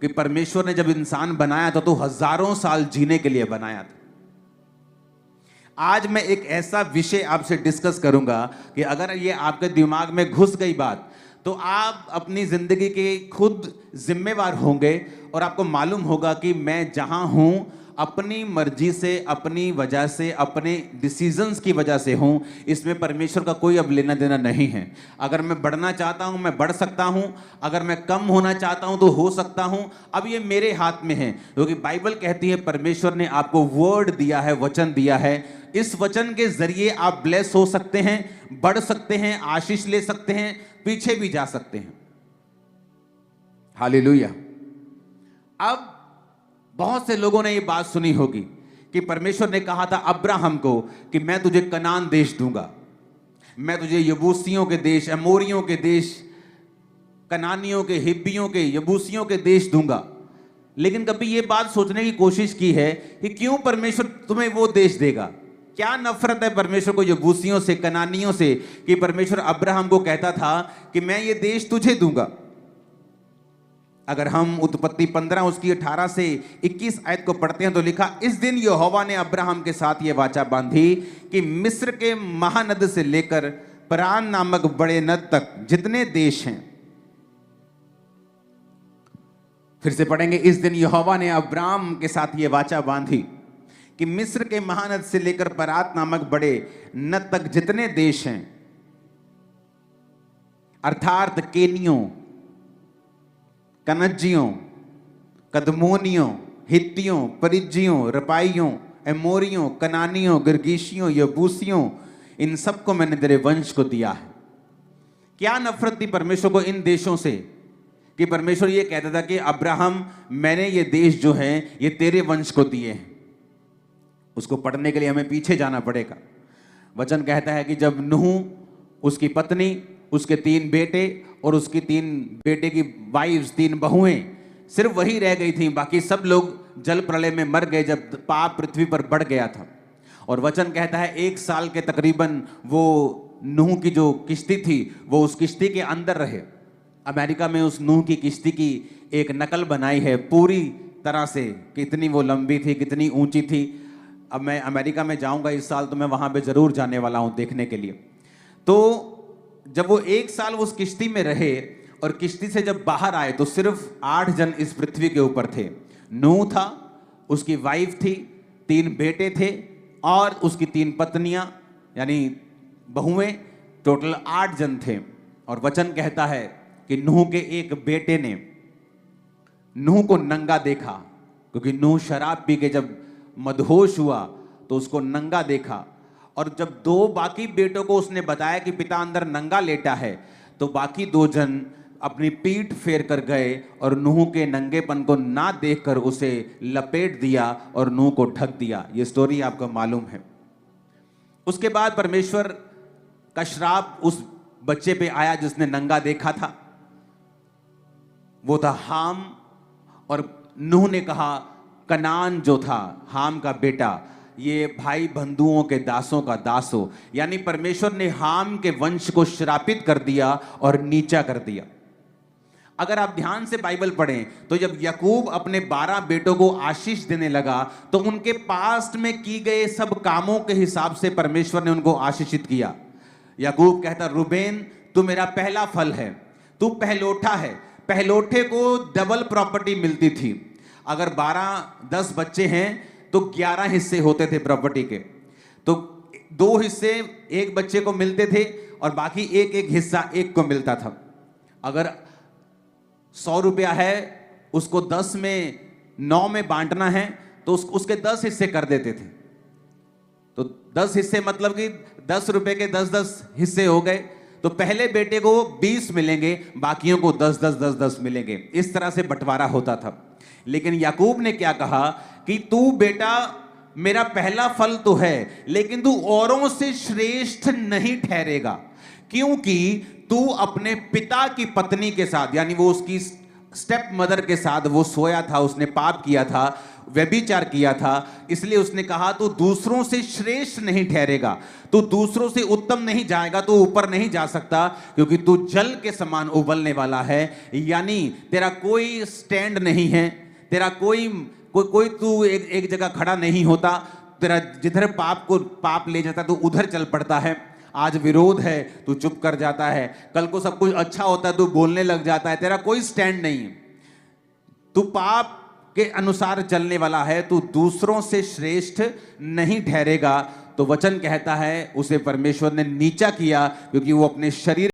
कि परमेश्वर ने जब इंसान बनाया था तो हजारों साल जीने के लिए बनाया था। आज मैं एक ऐसा विषय आपसे डिस्कस करूंगा कि अगर ये आपके दिमाग में घुस गई बात तो आप अपनी जिंदगी के खुद जिम्मेवार होंगे और आपको मालूम होगा कि मैं जहां हूं अपनी मर्जी से, अपनी वजह से, अपने डिसीजंस की वजह से हूं, इसमें परमेश्वर का कोई अब लेना देना नहीं है। अगर मैं बढ़ना चाहता हूं मैं बढ़ सकता हूं, अगर मैं कम होना चाहता हूं तो हो सकता हूं। अब ये मेरे हाथ में है, क्योंकि बाइबल कहती है परमेश्वर ने आपको वर्ड दिया है, वचन दिया है। इस वचन के जरिए आप ब्लेस हो सकते हैं, बढ़ सकते हैं, आशीष ले सकते हैं, पीछे भी जा सकते हैं। हालेलुया। अब बहुत से लोगों ने ये बात सुनी होगी कि परमेश्वर ने कहा था अब्राहम को कि मैं तुझे कनान देश दूंगा, मैं तुझे यबूसियों के देश, अमोरियों के देश, कनानियों के, हिब्बियों के, यबूसियों के देश दूंगा। लेकिन कभी ये बात सोचने की कोशिश की है कि क्यों परमेश्वर तुम्हें वो देश देगा? क्या नफरत है परमेश्वर को यबूसियों से, कनानियों से, कि परमेश्वर अब्राहम को कहता था कि मैं ये देश तुझे दूंगा। अगर हम उत्पत्ति 15 उसकी 18 से 21 आयत को पढ़ते हैं तो लिखा, इस दिन यहोवा ने अब्राहम के साथ यह वाचा बांधी कि मिस्र के महानद से लेकर परान नामक बड़े नद तक जितने देश हैं। फिर से पढ़ेंगे, इस दिन यहोवा ने अब्राहम के साथ यह वाचा बांधी कि मिस्र के महानद से लेकर परात नामक बड़े नद तक जितने देश हैं, अर्थात केनियों, कनज्जियों, कदमोनियों, हित्तियों, परिज्जियों, रपाइयों, एमोरियों, कनानियों, गिर्गिशियों, यबूसियों, इन सबको मैंने तेरे वंश को दिया है। क्या नफरत थी परमेश्वर को इन देशों से कि परमेश्वर ये कहता था कि अब्राहम मैंने ये देश जो है ये तेरे वंश को दिए हैं। उसको पढ़ने के लिए हमें पीछे जाना पड़ेगा। वचन कहता है कि जब नूह, उसकी पत्नी, उसके 3 बेटे और उसकी 3 बेटे की वाइफ्स, 3 बहुएं, सिर्फ वही रह गई थी, बाकी सब लोग जल प्रलय में मर गए जब पाप पृथ्वी पर बढ़ गया था। और वचन कहता है 1 साल के तकरीबन वो नूह की जो किश्ती थी वो उस किश्ती के अंदर रहे। अमेरिका में उस नूह की किश्ती की एक नकल बनाई है पूरी तरह से, कितनी वो लंबी थी, कितनी ऊंची थी। अब मैं अमेरिका में जाऊंगा इस साल तो मैं वहां पे जरूर जाने वाला हूं देखने के लिए। तो जब वो 1 साल उस किश्ती में रहे और किश्ती से जब बाहर आए तो सिर्फ 8 जन इस पृथ्वी के ऊपर थे। नूह था, उसकी वाइफ थी, 3 बेटे थे और उसकी 3 पत्नियां यानी बहुएं, टोटल 8 जन थे। और वचन कहता है कि नूह के एक बेटे ने नूह को नंगा देखा, क्योंकि नूह शराब पी के जब मदहोश हुआ तो उसको नंगा देखा। और जब 2 बाकी बेटों को उसने बताया कि पिता अंदर नंगा लेटा है तो बाकी 2 जन अपनी पीठ फेर कर गए और नूह के नंगेपन को ना देखकर उसे लपेट दिया और नूह को ढक दिया। ये स्टोरी आपको मालूम है। उसके बाद परमेश्वर का श्राप उस बच्चे पे आया जिसने नंगा देखा था, वो था हाम। और नूह ने कहा, कनान जो था हाम का बेटा, ये भाई बंधुओं के दासों का दास हो। यानी परमेश्वर ने हाम के वंश को श्रापित कर दिया और नीचा कर दिया। अगर आप ध्यान से बाइबल पढ़ें तो जब याकूब अपने 12 बेटों को आशीष देने लगा तो उनके पास्ट में की गए सब कामों के हिसाब से परमेश्वर ने उनको आशीषित किया। याकूब कहता, रूबेन तू मेरा पहला फल है, तू पहलोठा है। पहलोठे को डबल प्रॉपर्टी मिलती थी। अगर 12-10 बच्चे हैं तो 11 हिस्से होते थे प्रॉपर्टी के। तो 2 हिस्से एक बच्चे को मिलते थे और बाकी एक हिस्सा एक को मिलता था। अगर 100 रुपया है, उसको 10 में 9 में बांटना है तो उसके 10 हिस्से कर देते थे। तो 10 हिस्से मतलब कि 10 रुपए के 10-10 हिस्से हो गए। तो पहले बेटे को 20 मिलेंगे, बाकियों को 10-10 मिलेंगे। इस तरह से बंटवारा होता था। लेकिन याकूब ने क्या कहा कि तू बेटा मेरा पहला फल तो है, लेकिन तू औरों से श्रेष्ठ नहीं ठहरेगा, क्योंकि तू अपने पिता की पत्नी के साथ, यानी वो उसकी स्टेप मदर के साथ वो सोया था, उसने पाप किया था, व्यभिचार किया था, इसलिए उसने कहा तू दूसरों से श्रेष्ठ नहीं ठहरेगा, तू दूसरों से उत्तम नहीं जाएगा, तू ऊपर नहीं जा सकता, क्योंकि तू जल के समान उबलने वाला है। यानी तेरा कोई स्टैंड नहीं है, तेरा कोई तू एक जगह खड़ा नहीं होता, तेरा जिधर पाप ले जाता तू उधर चल पड़ता है। आज विरोध है तू चुप कर जाता है, कल को सब कुछ अच्छा होता है तू बोलने लग जाता है, तेरा कोई स्टैंड नहीं है, तू पाप के अनुसार चलने वाला है, तू दूसरों से श्रेष्ठ नहीं ठहरेगा। तो वचन कहता है उसे परमेश्वर ने नीचा किया, क्योंकि वो अपने शरीर